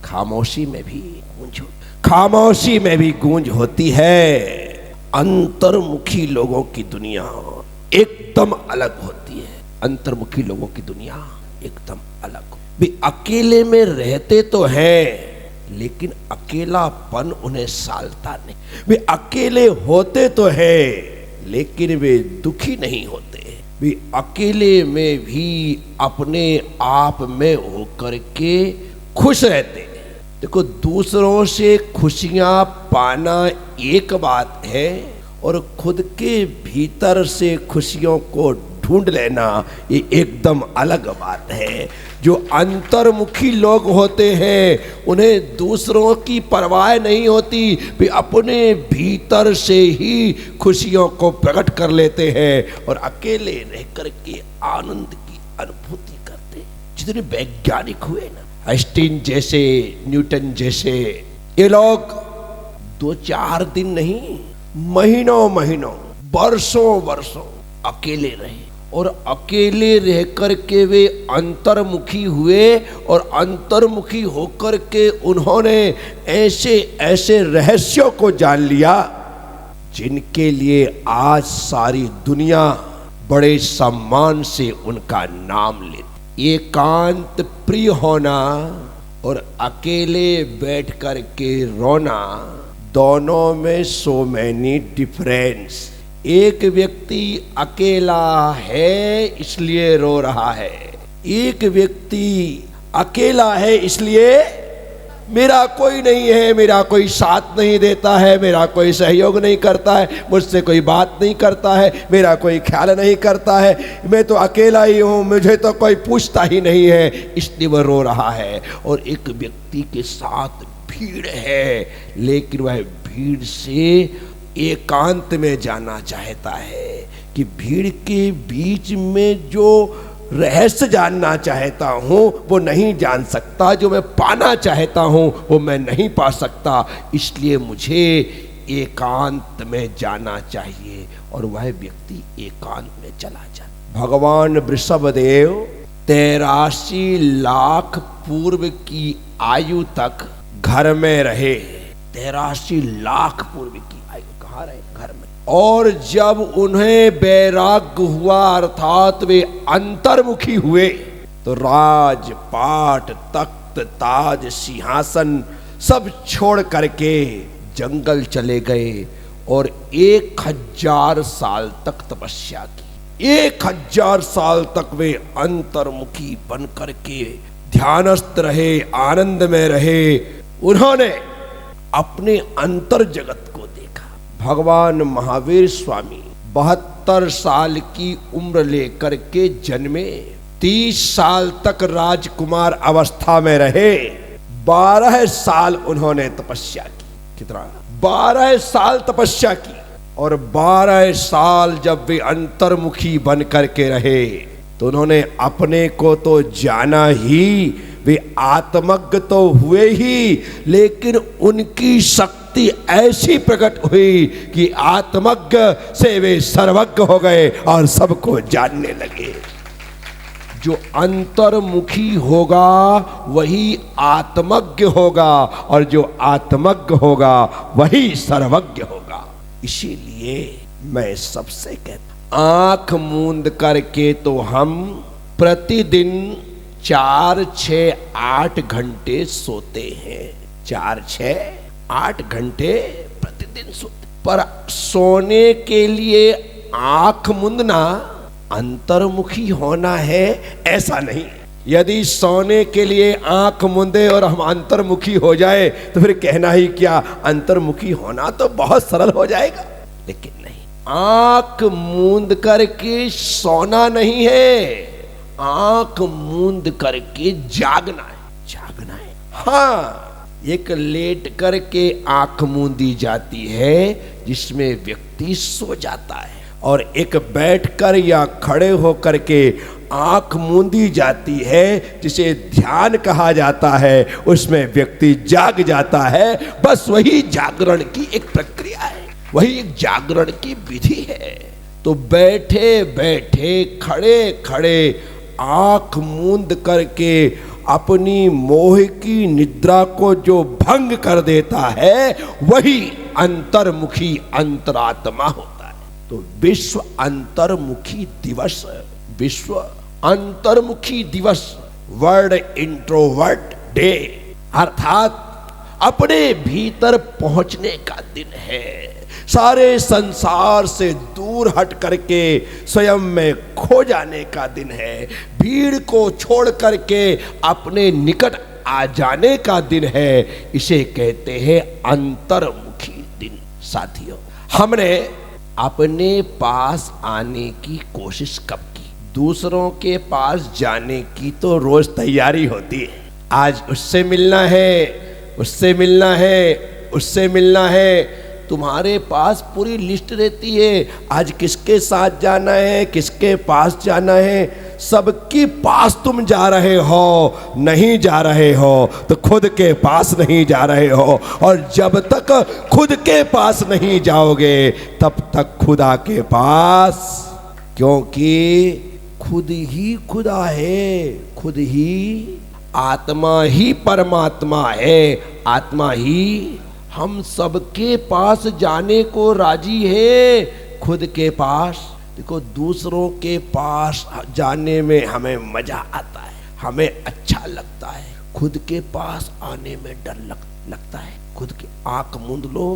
खामोशी में भी खामोशी में भी गूंज होती है। अंतर्मुखी लोगों की दुनिया एकदम अलग होती है। अंतर्मुखी लोगों की दुनिया एकदम अलग। वे अकेले में रहते तो हैं लेकिन अकेलापन उन्हें सालता नहीं। वे अकेले होते तो हैं लेकिन वे दुखी नहीं होते। वे अकेले में भी अपने आप में होकर के खुश रहते। देखो, दूसरों से खुशियां पाना एक बात है और खुद के भीतर से खुशियों को ढूंढ लेना ये एकदम अलग बात है। जो अंतर्मुखी लोग होते हैं उन्हें दूसरों की परवाह नहीं होती। वे अपने भीतर से ही खुशियों को प्रकट कर लेते हैं और अकेले रह करके आनंद की अनुभूति करते हैं। जितने वैज्ञानिक हुए ना, आइंस्टीन जैसे, न्यूटन जैसे, ये लोग 2-4 दिन नहीं, महीनों महीनों, वर्षों वर्षों अकेले रहे और अकेले रह करके वे अंतर्मुखी हुए और अंतर्मुखी होकर के उन्होंने ऐसे ऐसे रहस्यों को जान लिया जिनके लिए आज सारी दुनिया बड़े सम्मान से उनका नाम लेती। एकांत प्रिय होना और अकेले बैठ कर के रोना, दोनों में सो मैनी डिफरेंस। एक व्यक्ति अकेला है इसलिए रो रहा है, एक व्यक्ति अकेला है इसलिए मेरा कोई नहीं है, मेरा कोई साथ नहीं देता है, मेरा कोई सहयोग नहीं करता है, मुझसे कोई बात नहीं करता है, मेरा कोई ख्याल नहीं करता है, मैं तो अकेला ही हूँ, मुझे तो कोई पूछता ही नहीं है, इसलिए वह रो रहा है। और एक व्यक्ति के साथ भीड़ है लेकिन वह भीड़ से एकांत में जाना चाहता है कि भीड़ के बीच में जो रहस्य जानना चाहता हूँ वो नहीं जान सकता, जो मैं पाना चाहता हूँ वो मैं नहीं पा सकता, इसलिए मुझे एकांत में जाना चाहिए। और वह व्यक्ति एकांत में चला जाता। भगवान वृषभदेव 83 लाख पूर्व की आयु तक घर में रहे। 83 लाख पूर्व की आयु कहाँ रहे? घर में। और जब उन्हें वैराग्य हुआ अर्थात वे अंतर्मुखी हुए तो राजपाट, तख्त, ताज, सिंहासन सब छोड़ करके जंगल चले गए और 1000 साल तक तपस्या की। 1000 साल तक वे अंतर्मुखी बन करके ध्यानस्थ रहे, आनंद में रहे। उन्होंने अपने अंतर जगत को देखा। भगवान महावीर स्वामी 72 साल की उम्र लेकर के जन्मे, 30 साल तक राजकुमार अवस्था में रहे, 12 साल उन्होंने तपस्या की। कितना? 12 साल तपस्या की। और 12 साल जब वे अंतर्मुखी बन करके रहे तो उन्होंने अपने को तो जाना ही, वे आत्मज्ञ तो हुए ही, लेकिन उनकी शक्ति ऐसी प्रकट हुई कि आत्मज्ञ से वे सर्वज्ञ हो गए और सबको जानने लगे। जो अंतर्मुखी होगा वही आत्मज्ञ होगा और जो आत्मज्ञ होगा वही सर्वज्ञ होगा। इसीलिए मैं सबसे कहता, आंख मूंद करके तो हम प्रतिदिन 4, 6, 8 घंटे सोते हैं। 4, 6, 8 घंटे प्रतिदिन सोते, पर सोने के लिए आंख मूंदना अंतर्मुखी होना है ऐसा नहीं। यदि सोने के लिए आंख मूंदे और हम अंतर्मुखी हो जाए तो फिर कहना ही क्या, अंतर्मुखी होना तो बहुत सरल हो जाएगा। लेकिन नहीं, आंख मूंद करके सोना नहीं है, आंख मूंद करके जागना है। जागना है। हाँ, एक लेट करके आंख मूंदी जाती है जिसमें व्यक्ति सो जाता है, और एक बैठकर या खड़े होकर के आंख मूंदी जाती है जिसे ध्यान कहा जाता है, उसमें व्यक्ति जाग जाता है। बस वही जागरण की एक प्रक्रिया है, वही एक जागरण की विधि है। तो बैठे बैठे, खड़े खड़े आंख मूंद करके अपनी मोह की निद्रा को जो भंग कर देता है वही अंतर्मुखी अंतरात्मा होता है। तो विश्व अंतर्मुखी दिवस, विश्व अंतर्मुखी दिवस, वर्ल्ड इंट्रोवर्ट डे, अर्थात अपने भीतर पहुंचने का दिन है। सारे संसार से दूर हट करके स्वयं में खो जाने का दिन है। भीड़ को छोड़ करके अपने निकट आ जाने का दिन है। इसे कहते हैं अंतर्मुखी दिन। साथियों, हमने अपने पास आने की कोशिश कब की? दूसरों के पास जाने की तो रोज तैयारी होती है। आज उससे मिलना है, उससे मिलना है, उससे मिलना है। तुम्हारे पास पूरी लिस्ट रहती है, आज किसके साथ जाना है, किसके पास जाना है। सबके पास तुम जा रहे हो, नहीं जा रहे हो तो खुद के पास नहीं जा रहे हो। और जब तक खुद के पास नहीं जाओगे तब तक खुदा के पास, क्योंकि खुद ही खुदा है, खुद ही आत्मा ही परमात्मा है, आत्मा ही हम सबके पास जाने को राजी है। खुद के पास देखो, दूसरों के पास जाने में हमें मजा आता है, हमें अच्छा लगता है। खुद के पास आने में डर लगता है। खुद की आंख मूंद लो,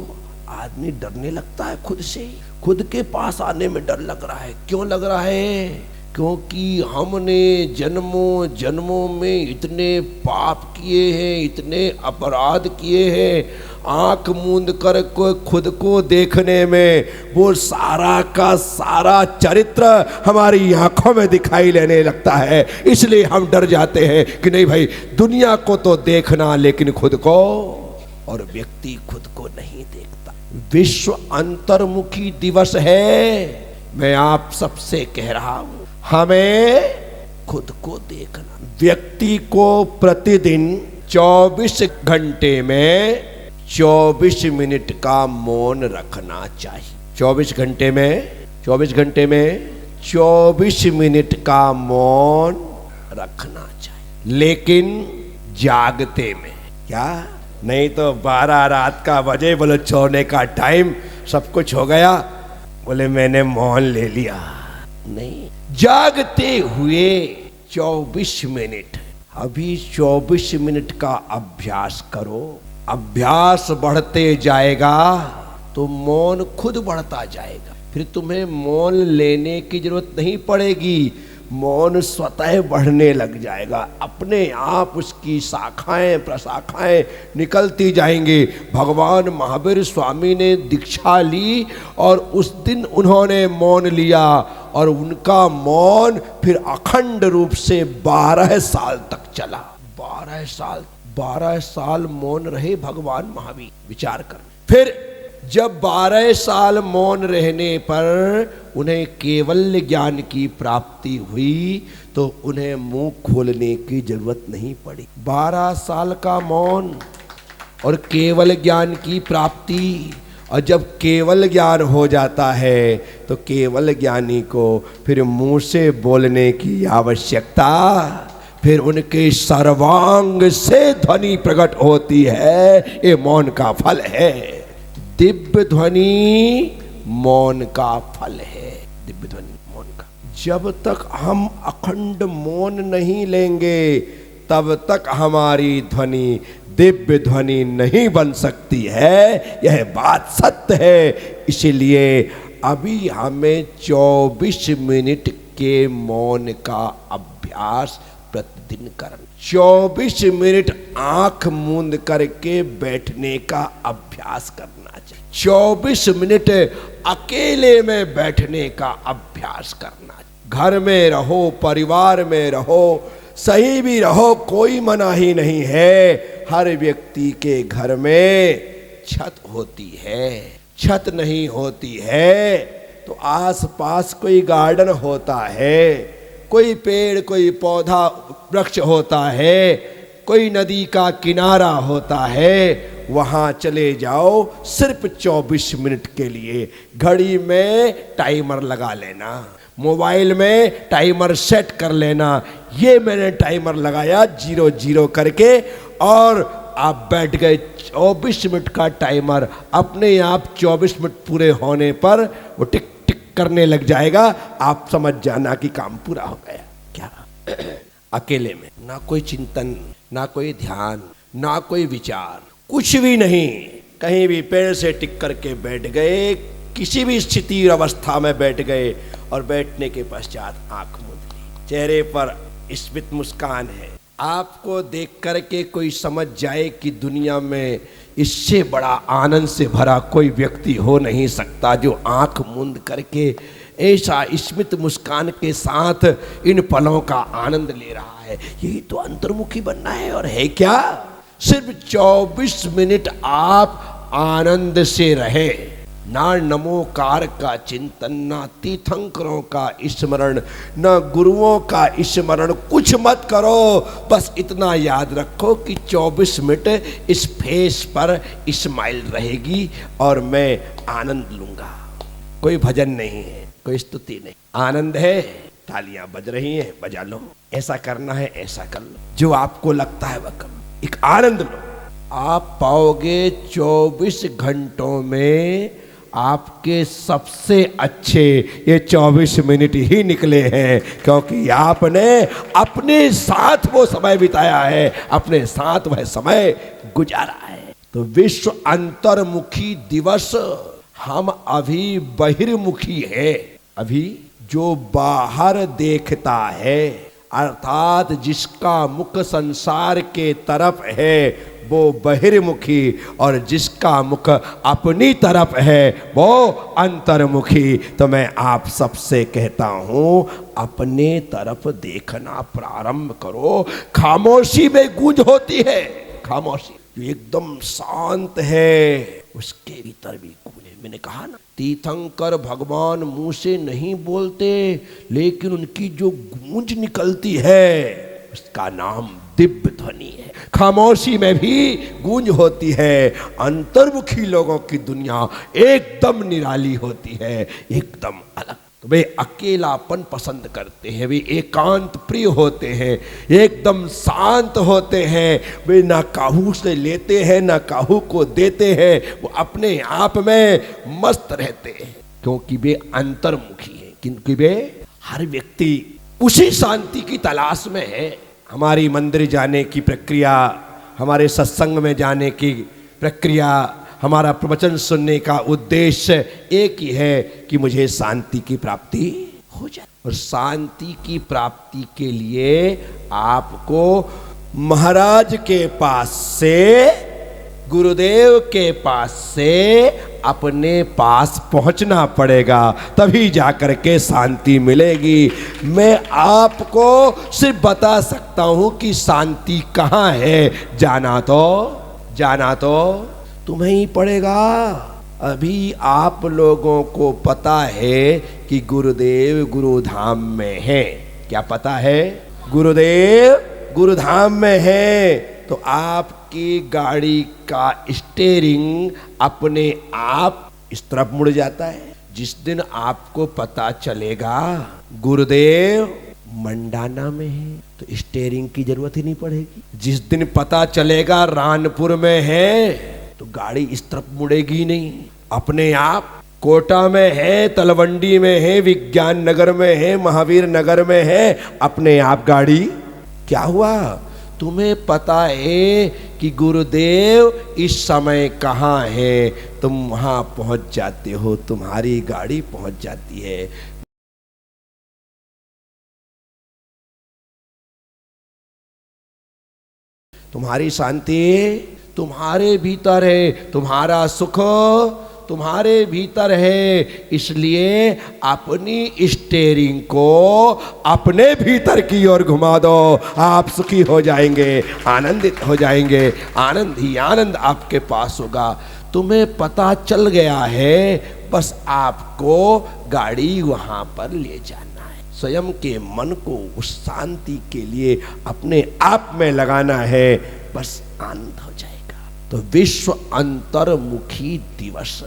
आदमी डरने लगता है खुद से ही। खुद के पास आने में डर लग रहा है। क्यों लग रहा है? क्योंकि हमने जन्मों जन्मों में इतने पाप किए हैं, इतने अपराध किए हैं। आंख मूंद कर खुद को देखने में वो सारा का सारा चरित्र हमारी आंखों में दिखाई लेने लगता है। इसलिए हम डर जाते हैं कि नहीं भाई, दुनिया को तो देखना लेकिन खुद को, और व्यक्ति खुद को नहीं देखता। विश्व अंतर्मुखी दिवस है। मैं आप सबसे कह रहा हूं, हमें खुद को देखना। व्यक्ति को प्रतिदिन 24 घंटे में 24 मिनट का मौन रखना चाहिए। 24 घंटे में 24 मिनट का मौन रखना चाहिए। लेकिन जागते में क्या? नहीं तो 12 रात का बजे, बोले सोने का टाइम, सब कुछ हो गया, बोले मैंने मौन ले लिया। नहीं, जागते हुए 24 मिनट, अभी 24 मिनट का अभ्यास करो। अभ्यास बढ़ते जाएगा तो मौन खुद बढ़ता जाएगा। फिर तुम्हें मौन लेने की जरूरत नहीं पड़ेगी, मौन स्वतः बढ़ने लग जाएगा। अपने आप उसकी शाखाएं प्रशाखाएं निकलती जाएंगी। भगवान महावीर स्वामी ने दीक्षा ली और उस दिन उन्होंने मौन लिया और उनका मौन फिर अखंड रूप से 12 साल तक चला। 12 साल मौन रहे भगवान महावीर। विचार कर, फिर जब 12 साल मौन रहने पर उन्हें केवल ज्ञान की प्राप्ति हुई तो उन्हें मुंह खोलने की जरूरत नहीं पड़ी। 12 साल का मौन और केवल ज्ञान की प्राप्ति। और जब केवल ज्ञान हो जाता है तो केवल ज्ञानी को फिर मुंह से बोलने की आवश्यकता, फिर उनके सर्वांग से ध्वनि प्रकट होती है। ये मौन का फल है। दिव्य ध्वनि मौन का फल है। दिव्य ध्वनि मौन का। जब तक हम अखंड मौन नहीं लेंगे तब तक हमारी ध्वनि दिव्य ध्वनि नहीं बन सकती है। यह बात सत्य है। इसलिए अभी हमें 24 मिनट के मौन का अभ्यास प्रतिदिन करना। 24 मिनट आंख मूंद करके बैठने का अभ्यास करना चाहिए। 24 मिनट अकेले में बैठने का अभ्यास करना चाहिए। घर में रहो, परिवार में रहो, सही भी रहो, कोई मनाही नहीं है। हर व्यक्ति के घर में छत होती है। छत नहीं होती है तो आसपास कोई गार्डन होता है, कोई पेड़, कोई पौधा, वृक्ष होता है, कोई नदी का किनारा होता है। वहाँ चले जाओ सिर्फ 24 मिनट के लिए। घड़ी में टाइमर लगा लेना, मोबाइल में टाइमर सेट कर लेना। ये मैंने टाइमर लगाया 00 करके और आप बैठ गए। 24 मिनट का टाइमर अपने आप 24 मिनट पूरे होने पर वो टिक टिक करने लग जाएगा। आप समझ जाना कि काम पूरा हो गया। क्या अकेले में ना कोई चिंतन, ना कोई ध्यान, ना कोई विचार, कुछ भी नहीं, कहीं भी पेड़ से टिक करके बैठ गए, किसी भी स्थिति और अवस्था में बैठ गए और बैठने के पश्चात आंख मूंद ली, चेहरे पर स्मित मुस्कान है। आपको देख करके कोई समझ जाए कि दुनिया में इससे बड़ा आनंद से भरा कोई व्यक्ति हो नहीं सकता जो आंख मूंद करके ऐसा स्मित मुस्कान के साथ इन पलों का आनंद ले रहा है। यही तो अंतर्मुखी बनना है। और है क्या? सिर्फ 24 मिनट आप आनंद से रहे, ना नमोकार का चिंतन, ना तीर्थंकरों का स्मरण, ना गुरुओं का स्मरण, कुछ मत करो। बस इतना याद रखो कि 24 मिनट इस फेस पर स्माइल रहेगी और मैं आनंद लूंगा। कोई भजन नहीं है, कोई स्तुति नहीं, आनंद है। तालियां बज रही हैं, बजा लो। ऐसा करना है, ऐसा कर लो, जो आपको लगता है वह कर लो, एक आनंद लो। आप पाओगे 24 घंटों में आपके सबसे अच्छे ये 24 मिनट ही निकले हैं, क्योंकि आपने अपने साथ वो समय बिताया है, अपने साथ वह समय गुजारा है। तो विश्व अंतर्मुखी दिवस। हम अभी बहिर्मुखी है। अभी जो बाहर देखता है, अर्थात जिसका मुख संसार के तरफ है वो बहिर्मुखी, और जिसका मुख अपनी तरफ है वो अंतर्मुखी। तो मैं आप सबसे कहता हूं, अपने तरफ देखना प्रारंभ करो। खामोशी में गूंज होती है। खामोशी जो एकदम शांत है, उसके भीतर भी गूंज है। मैंने कहा ना, तीर्थंकर भगवान मुंह से नहीं बोलते, लेकिन उनकी जो गूंज निकलती है उसका नाम दिव्य ध्वनि है। खामोशी में भी गूंज होती है। अंतर्मुखी लोगों की दुनिया एकदम निराली होती है, एकदम अलग। तो वे अकेलापन पसंद करते हैं, वे एकांत प्रिय होते हैं, एकदम शांत होते हैं। वे ना काहू से लेते हैं, ना काहू को देते हैं। वो अपने आप में मस्त रहते हैं, क्योंकि वे अंतर्मुखी हैं। क्योंकि वे हर व्यक्ति उसी शांति की तलाश में है। हमारी मंदिर जाने की प्रक्रिया, हमारे सत्संग में जाने की प्रक्रिया, हमारा प्रवचन सुनने का उद्देश्य एक ही है कि मुझे शांति की प्राप्ति हो जाए। और शांति की प्राप्ति के लिए आपको महाराज के पास से, गुरुदेव के पास से अपने पास पहुंचना पड़ेगा, तभी जाकर के शांति मिलेगी। मैं आपको सिर्फ बता सकता हूं कि शांति कहाँ है। जाना तो तुम्हें ही पड़ेगा। अभी आप लोगों को पता है कि गुरुदेव गुरुधाम में है। क्या पता है? गुरुदेव गुरुधाम में है। तो आपकी गाड़ी का स्टीयरिंग अपने आप इस तरफ मुड़ जाता है। जिस दिन आपको पता चलेगा गुरुदेव मंडाना में है, तो स्टीयरिंग की जरूरत ही नहीं पड़ेगी। जिस दिन पता चलेगा रानपुर में है, तो गाड़ी इस तरफ मुड़ेगी नहीं, अपने आप। कोटा में है, तलवंडी में है, विज्ञान नगर में है, महावीर नगर में है, अपने आप गाड़ी। क्या हुआ? तुम्हें पता है कि गुरुदेव इस समय कहाँ है, तुम वहां पहुंच जाते हो, तुम्हारी गाड़ी पहुंच जाती है। तुम्हारी शांति तुम्हारे भीतर है, तुम्हारा सुख तुम्हारे भीतर है। इसलिए अपनी स्टीयरिंग को अपने भीतर की ओर घुमा दो, आप सुखी हो जाएंगे, आनंदित हो जाएंगे। आनंद ही आनंद आपके पास होगा। तुम्हें पता चल गया है, बस आपको गाड़ी वहां पर ले जाना है। स्वयं के मन को उस शांति के लिए अपने आप में लगाना है, बस आनंद हो जाएगा। तो विश्व अंतर्मुखी दिवस,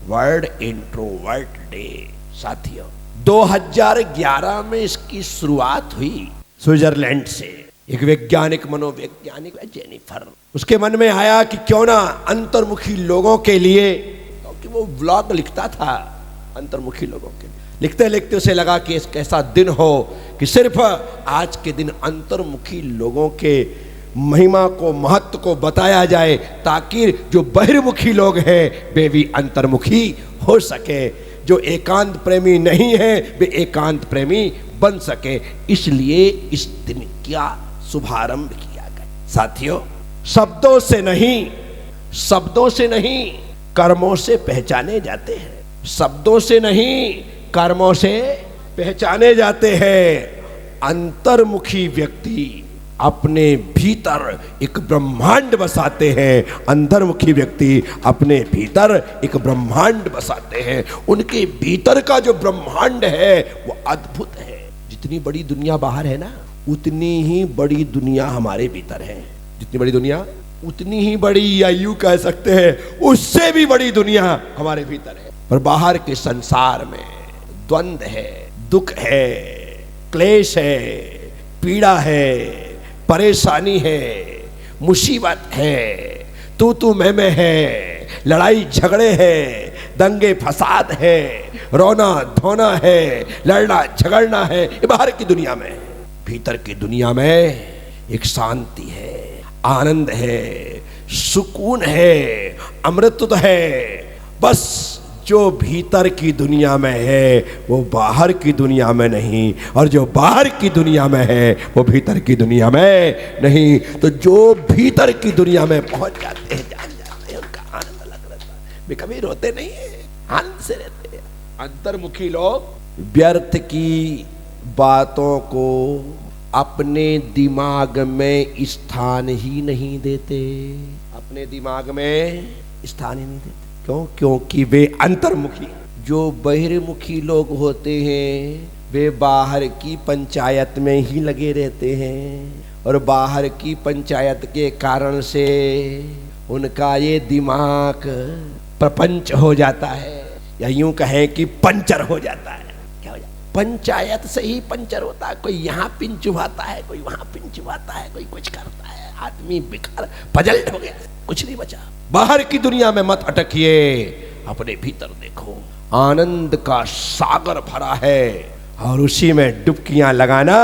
वर्ल्ड इंट्रोवर्ट डे। साथियों, 2011 में इसकी शुरुआत हुई स्विट्जरलैंड से। एक वैज्ञानिक, मनोवैज्ञानिक जेनिफर, उसके मन में आया कि क्यों ना अंतर्मुखी लोगों के लिए, क्योंकि वो ब्लॉग लिखता था अंतर्मुखी लोगों के लिए, लिखते लिखते उसे लगा कि एक ऐसा दिन हो कि सिर्फ आज के दिन अंतर्मुखी लोगों के महिमा को, महत्व को बताया जाए, ताकि जो बहिर्मुखी लोग हैं वे भी अंतर्मुखी हो सके, जो एकांत प्रेमी नहीं है वे एकांत प्रेमी बन सके। इसलिए इस दिन का शुभारंभ किया गया। साथियों, शब्दों से नहीं कर्मों से पहचाने जाते हैं। शब्दों से नहीं कर्मों से पहचाने जाते हैं। अंतर्मुखी व्यक्ति अपने भीतर एक ब्रह्मांड बसाते हैं। अंतर्मुखी व्यक्ति अपने भीतर एक ब्रह्मांड बसाते हैं। उनके भीतर का जो ब्रह्मांड है वो अद्भुत है। जितनी बड़ी दुनिया बाहर है ना, उतनी ही बड़ी दुनिया हमारे भीतर है। जितनी बड़ी दुनिया उतनी ही बड़ी, या यूं कह सकते हैं उससे भी बड़ी दुनिया हमारे भीतर है। और बाहर के संसार में द्वंद्व है, दुख है, क्लेश है, पीड़ा है, परेशानी है, मुसीबत है, तू मैं है, लड़ाई झगड़े है, दंगे फसाद है, रोना धोना है, लड़ना झगड़ना है। ये बाहर की दुनिया में। भीतर की दुनिया में एक शांति है, आनंद है, सुकून है, अमृत है। बस जो भीतर की दुनिया में है वो बाहर की दुनिया में नहीं, और जो बाहर की दुनिया में है वो भीतर की दुनिया में नहीं। तो जो भीतर की दुनिया में पहुंच जाते हैं, जान जाते हैं, उनका आनंद अलग रहता है। वे कभी रोते नहीं है, आनंद से रहते हैं। अंतर्मुखी लोग व्यर्थ की बातों को अपने दिमाग में स्थान ही नहीं देते। अपने दिमाग में स्थान ही नहीं देते। क्यों? क्योंकि वे अंतर्मुखी। जो बहिर्मुखी लोग होते हैं वे बाहर की पंचायत में ही लगे रहते हैं, और बाहर की पंचायत के कारण से उनका ये दिमाग प्रपंच हो जाता है, या यूं कहें कि पंचर हो जाता है। क्या हो जाता है? पंचायत से ही पंचर होता है। कोई यहाँ पिन चुभाता है, कोई वहां पिन चुभाता है, कोई कुछ करता है, आदमी बेकार पजल्ट हो गया, कुछ नहीं बचा। बाहर की दुनिया में मत अटकिए, अपने भीतर देखो। आनंद का सागर भरा है और उसी में डुबकियां लगाना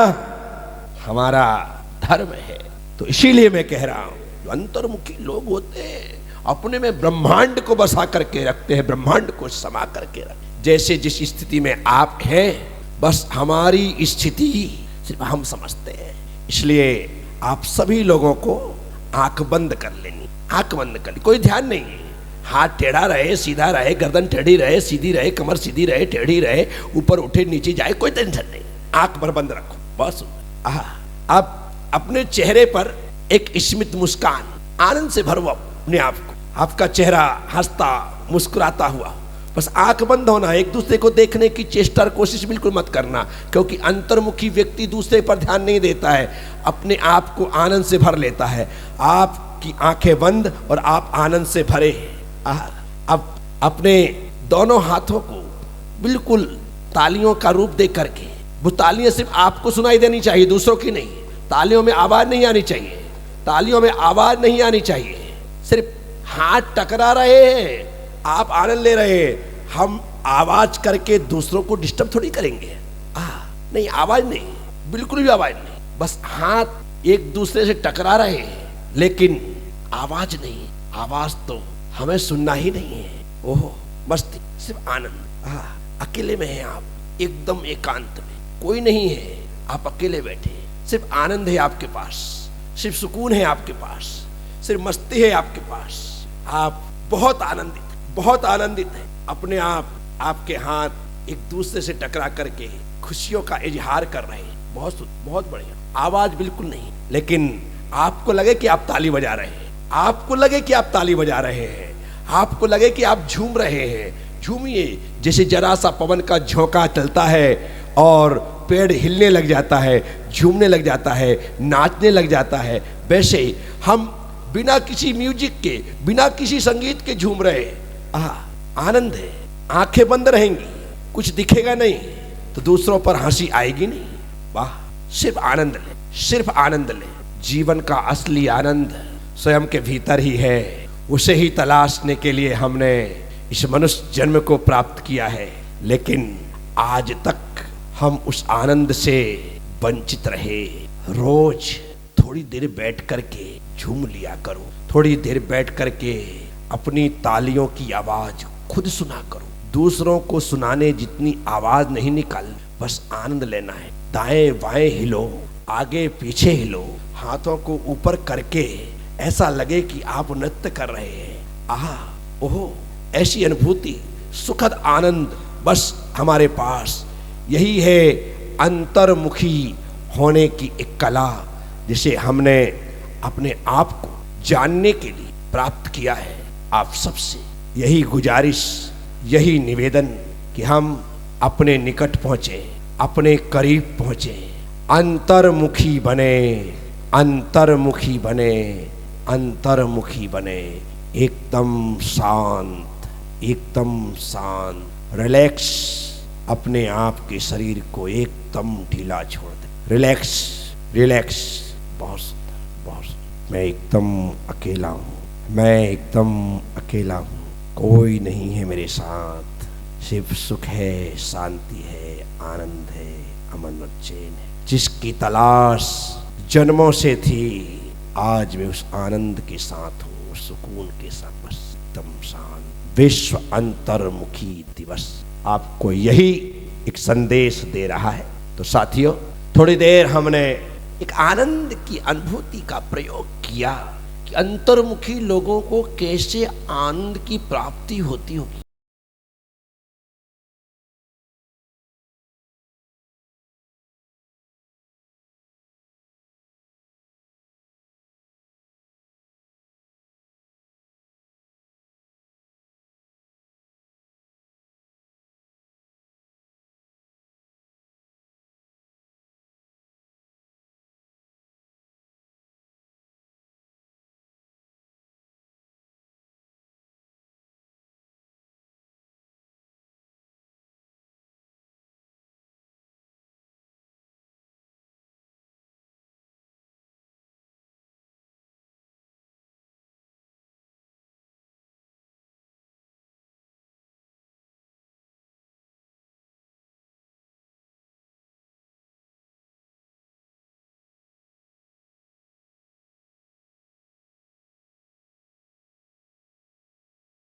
हमारा धर्म है। तो इसीलिए मैं कह रहा हूं, जो अंतर्मुखी लोग होते हैं अपने में ब्रह्मांड को बसा करके रखते हैं, ब्रह्मांड को समा करके रखते। जैसे जिस स्थिति में आप हैं, बस हमारी स्थिति सिर्फ हम समझते हैं। इसलिए आप सभी लोगों को आंख बंद कर लेनी, आंख बंद कर ली, कोई ध्यान नहीं है। हाथ टेढ़ा रहे, सीधा रहे, गर्दन टेढ़ी रहे, सीधी रहे, कमर सीधी रहे, टेढ़ी रहे, ऊपर उठे नीचे जाए, कोई टेंशन नहीं। आंख भर बंद रखो बस। अब अपने चेहरे पर एक स्मित मुस्कान, आनंद से भरो अपने आप को। आपका चेहरा हंसता मुस्कुराता हुआ, बस आंख बंद होना। एक दूसरे को देखने की चेष्टा कोशिश बिल्कुल मत करना, क्योंकि अंतर्मुखी व्यक्ति दूसरे पर ध्यान नहीं देता है, अपने आप को आनंद से भर लेता है। आपकी आंखें बंद और आप आनंद से भरे। अब अपने दोनों हाथों को बिल्कुल तालियों का रूप दे करके, वो तालियां सिर्फ आपको सुनाई देनी चाहिए, दूसरों की नहीं। तालियों में आवाज नहीं आनी चाहिए, तालियों में आवाज नहीं आनी चाहिए। सिर्फ हाथ टकरा रहे हैं, आप आनंद ले रहे हैं। हम आवाज करके दूसरों को डिस्टर्ब थोड़ी करेंगे। नहीं, आवाज नहीं, बिल्कुल भी आवाज नहीं। बस हाथ एक दूसरे से टकरा रहे हैं, लेकिन आवाज नहीं। आवाज तो हमें सुनना ही नहीं है। ओहो, मस्ती, सिर्फ आनंद। अकेले में हैं आप, एकदम एकांत में, कोई नहीं है, आप अकेले बैठे, सिर्फ आनंद है आपके पास, सिर्फ सुकून है आपके पास, सिर्फ मस्ती है आपके पास। आप बहुत आनंदित, बहुत आनंदित है। अपने आप, आपके हाथ एक दूसरे से टकरा करके खुशियों का इजहार कर रहे हैं। बहुत बहुत बढ़िया। आवाज बिल्कुल नहीं, लेकिन आपको लगे कि आप ताली बजा रहे हैं, आपको लगे कि आप ताली बजा रहे हैं, आपको लगे कि आप झूम रहे हैं। झूमिए। जैसे जरा सा पवन का झोंका चलता है और पेड़ हिलने लग जाता है, झूमने लग जाता है, नाचने लग जाता है, वैसे ही हम बिना किसी म्यूजिक के, बिना किसी संगीत के झूम रहे हैं। आनंद है। आंखें बंद रहेंगी, कुछ दिखेगा नहीं, तो दूसरों पर हंसी आएगी नहीं। वाह, सिर्फ आनंद ले, सिर्फ आनंद ले। जीवन का असली आनंद स्वयं के भीतर ही है। उसे ही तलाशने के लिए हमने इस मनुष्य जन्म को प्राप्त किया है, लेकिन आज तक हम उस आनंद से वंचित रहे। रोज थोड़ी देर बैठ करके झूम लिया करो, थोड़ी देर बैठ करके अपनी तालियों की आवाज खुद सुना करो। दूसरों को सुनाने जितनी आवाज नहीं निकाल, बस आनंद लेना है। दाएं बाएं हिलो, आगे पीछे हिलो, हाथों को ऊपर करके ऐसा लगे कि आप नृत्य कर रहे हैं। आहा, ओहो, ऐसी अनुभूति, सुखद आनंद बस हमारे पास। यही है अंतर्मुखी होने की एक कला, जिसे हमने अपने आप को जानने के लिए प्राप्त किया है। आप सबसे यही गुजारिश, यही निवेदन कि हम अपने निकट पहुंचे, अपने करीब पहुंचे, अंतर्मुखी बने, अंतर्मुखी बने, अंतर्मुखी बने। एकदम शांत, एकदम शांत, रिलैक्स। अपने आप के शरीर को एकदम ढीला छोड़ दे। Relax, relax. बहुत सुंदर, बहुत सुंदर। मैं एकदम अकेला हूँ, मैं एकदम अकेला हूँ। कोई नहीं है मेरे साथ, सिर्फ सुख है, शांति है, आनंद है, अमन और चैन है। जिसकी तलाश जन्मों से थी, आज मैं उस आनंद के साथ हूँ, सुकून के साथ, बस एकदम शांत। विश्व अंतर्मुखी दिवस आपको यही एक संदेश दे रहा है। तो साथियों, थोड़ी देर हमने एक आनंद की अनुभूति का प्रयोग किया कि अंतर्मुखी लोगों को कैसे आनंद की प्राप्ति होती होगी।